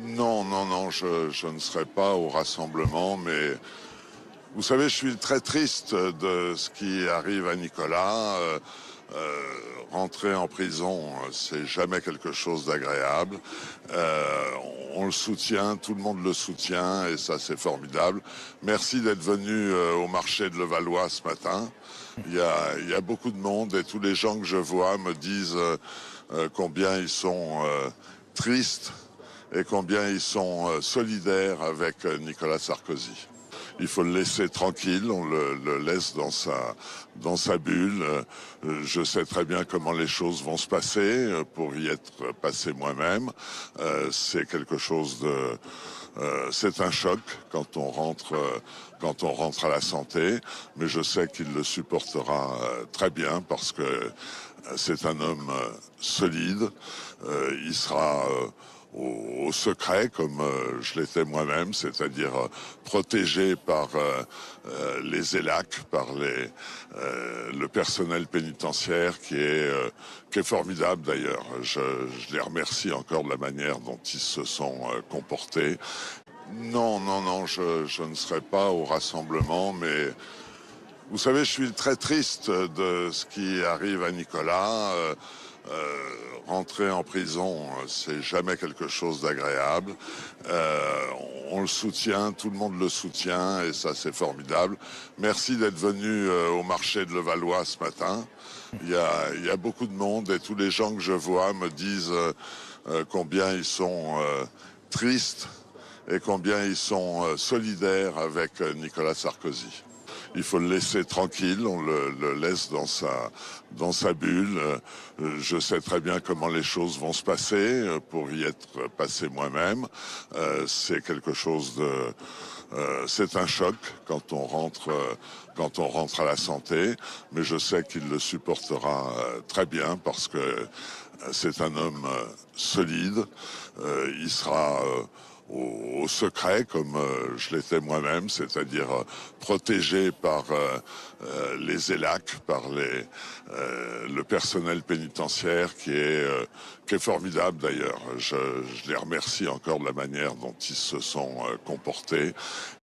Non, non, non, je ne serai pas au rassemblement, mais vous savez, je suis très triste de ce qui arrive à Nicolas. Rentrer en prison, c'est jamais quelque chose d'agréable. Euh, on le soutient, tout le monde le soutient, et ça, c'est formidable. Merci d'être venu au marché de Levallois ce matin. Il y a beaucoup de monde, et tous les gens que je vois me disent combien ils sont tristes et combien ils sont solidaires avec Nicolas Sarkozy. Il faut le laisser tranquille, on le laisse dans sa bulle. Je sais très bien comment les choses vont se passer pour y être passé moi-même. C'est quelque chose de... c'est un choc quand on rentre à la santé, mais je sais qu'il le supportera très bien parce que c'est un homme solide. Il sera au secret comme je l'étais moi-même, c'est-à-dire protégé par les ELAC, par le personnel pénitentiaire qui est formidable d'ailleurs. Je les remercie encore de la manière dont ils se sont comportés. Non, non, non, je ne serai pas au rassemblement, mais vous savez, je suis très triste de ce qui arrive à Nicolas. Rentrer en prison, c'est jamais quelque chose d'agréable. On le soutient, tout le monde le soutient, et ça, c'est formidable. Merci d'être venu au marché de Levallois ce matin. Il y a beaucoup de monde, et tous les gens que je vois me disent combien ils sont tristes et combien ils sont solidaires avec Nicolas Sarkozy. Il faut le laisser tranquille, on le laisse dans sa bulle. Je sais très bien comment les choses vont se passer pour y être passé moi-même. C'est quelque chose de... c'est un choc quand on rentre à la santé, mais je sais qu'il le supportera très bien parce que c'est un homme solide. Il sera au secret comme je l'étais moi-même, c'est-à-dire protégé par les ELAC, par le personnel pénitentiaire qui est formidable d'ailleurs. Je les remercie encore de la manière dont ils se sont comportés.